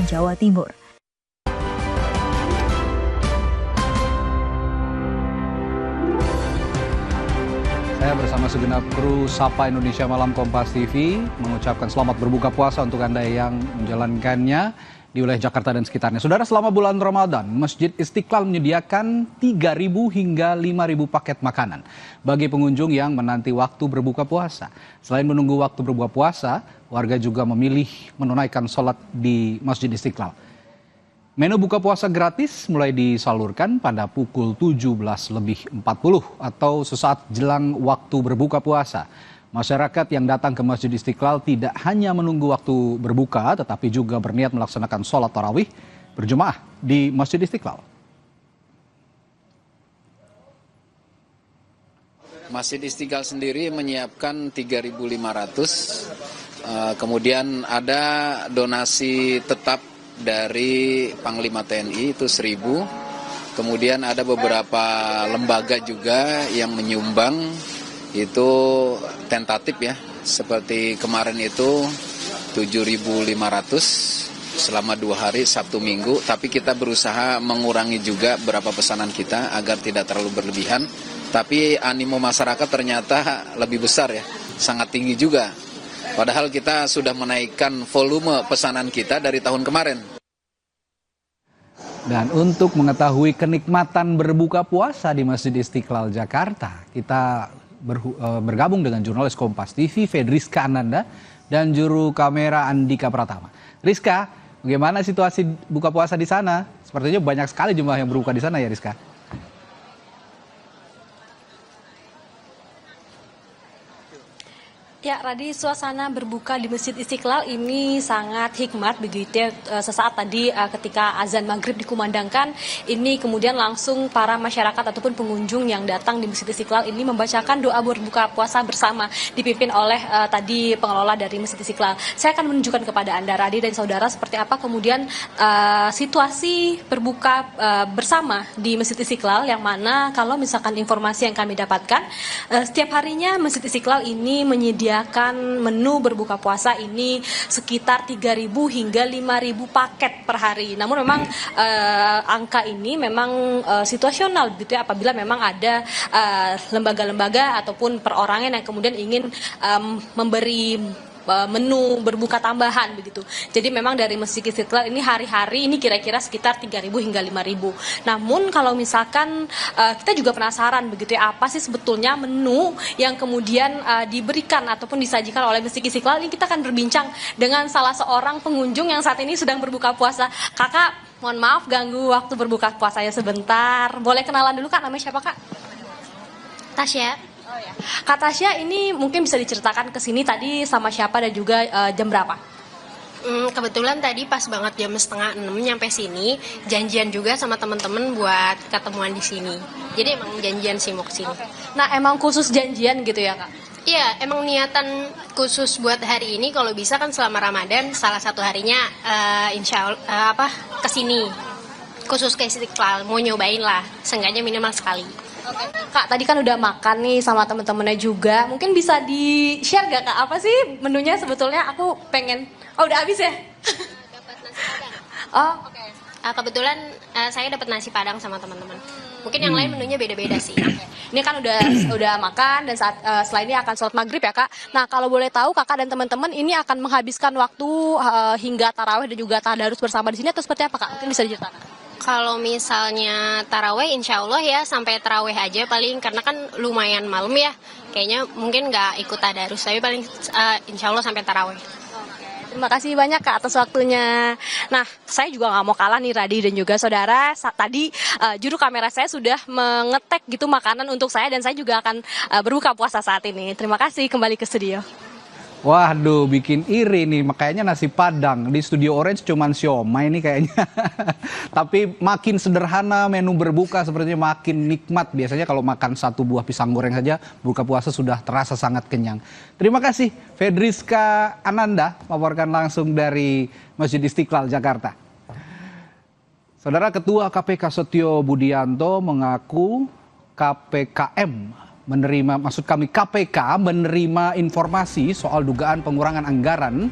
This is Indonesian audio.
Jawa Timur. Saya bersama segenap kru Sapa Indonesia Malam Kompas TV mengucapkan selamat berbuka puasa untuk Anda yang menjalankannya di wilayah Jakarta dan sekitarnya. Saudara, selama bulan Ramadan, Masjid Istiqlal menyediakan 3.000 hingga 5.000 paket makanan bagi pengunjung yang menanti waktu berbuka puasa. Selain menunggu waktu berbuka puasa, warga juga memilih menunaikan sholat di Masjid Istiqlal. Menu buka puasa gratis mulai disalurkan pada pukul 17.40 atau sesaat jelang waktu berbuka puasa. Masyarakat yang datang ke Masjid Istiqlal tidak hanya menunggu waktu berbuka, tetapi juga berniat melaksanakan sholat tarawih berjemaah di Masjid Istiqlal. Masjid Istiqlal sendiri menyiapkan 3.500, kemudian ada donasi tetap dari Panglima TNI itu 1.000, kemudian ada beberapa lembaga juga yang menyumbang, itu tentatif ya, seperti kemarin itu 7.500 selama 2 hari Sabtu Minggu, tapi kita berusaha mengurangi juga berapa pesanan kita agar tidak terlalu berlebihan, tapi animo masyarakat ternyata lebih besar ya, sangat tinggi juga. Padahal kita sudah menaikkan volume pesanan kita dari tahun kemarin. Dan untuk mengetahui kenikmatan berbuka puasa di Masjid Istiqlal Jakarta, kita bergabung dengan jurnalis Kompas TV Fedriska Ananda dan juru kamera Andika Pratama. Rizka, bagaimana situasi buka puasa di sana? Sepertinya banyak sekali jemaah yang berbuka di sana ya, Rizka? Ya, Radi, suasana berbuka di Masjid Istiqlal ini sangat hikmat begitu ya. Sesaat tadi ketika azan maghrib dikumandangkan, ini kemudian langsung para masyarakat ataupun pengunjung yang datang di Masjid Istiqlal ini membacakan doa berbuka puasa bersama dipimpin oleh tadi pengelola dari Masjid Istiqlal. Saya akan menunjukkan kepada Anda, Radi dan saudara, seperti apa kemudian situasi berbuka bersama di Masjid Istiqlal, yang mana kalau misalkan informasi yang kami dapatkan, setiap harinya Masjid Istiqlal ini menyediakan menu berbuka puasa ini sekitar 3.000 hingga 5.000 paket per hari. Namun memang angka ini memang situasional begitu ya, apabila memang ada lembaga-lembaga ataupun perorangan yang kemudian ingin memberi menu berbuka tambahan begitu. Jadi memang dari Masjid Istiqlal ini hari-hari ini kira-kira sekitar 3.000 hingga 5.000. Namun kalau misalkan kita juga penasaran begitu ya, apa sih sebetulnya menu yang kemudian diberikan ataupun disajikan oleh Masjid Istiqlal. Ini kita akan berbincang dengan salah seorang pengunjung yang saat ini sedang berbuka puasa. Kakak, mohon maaf ganggu waktu berbuka puasanya sebentar. Boleh kenalan dulu Kak, namanya siapa Kak? Tasya. Oh ya. Kak Tasya, ini mungkin bisa diceritakan ke sini tadi sama siapa dan juga jam berapa? Kebetulan tadi pas banget jam 5:30 nyampe sini, janjian juga sama teman-teman buat ketemuan di sini. Jadi emang janjian sih mau ke sini. Nah, emang khusus janjian gitu ya Kak? Iya, emang niatan khusus buat hari ini kalau bisa kan selama Ramadan salah satu harinya insya Allah ke sini. Khusus ke Istiqlal, mau nyobain lah, seenggaknya minimal sekali. Kak, tadi kan udah makan nih sama temen-temennya juga. Mungkin bisa di-share gak Kak, apa sih menunya sebetulnya? Aku pengen, udah habis ya? Dapat nasi padang. Oh, oke. Kebetulan saya dapat nasi padang sama teman-teman. Mungkin yang lain menunya beda-beda sih. Ini kan udah makan dan setelah ini akan sholat maghrib ya Kak. Nah, kalau boleh tahu Kakak dan teman-teman ini akan menghabiskan waktu hingga tarawih dan juga tadarus bersama di sini atau seperti apa Kak? Mungkin bisa diceritakan. Kalau misalnya taraweh, insya Allah ya sampai taraweh aja paling, karena kan lumayan malam ya. Kayaknya mungkin nggak ikut tadarus, tapi paling insya Allah sampai taraweh. Terima kasih banyak Kak atas waktunya. Nah, saya juga nggak mau kalah nih Radi dan juga saudara. Tadi juru kamera saya sudah mengetek gitu makanan untuk saya dan saya juga akan berbuka puasa saat ini. Terima kasih, kembali ke studio. Waduh, bikin iri nih, makanya nasi padang. Di Studio Orange cuman siomay nih kayaknya. Tapi makin sederhana menu berbuka sepertinya makin nikmat. Biasanya kalau makan satu buah pisang goreng saja, buka puasa sudah terasa sangat kenyang. Terima kasih Fedriska Ananda, melaporkan langsung dari Masjid Istiqlal, Jakarta. Saudara, Ketua KPK Setio Budianto mengaku KPKM KPK menerima informasi soal dugaan pengurangan anggaran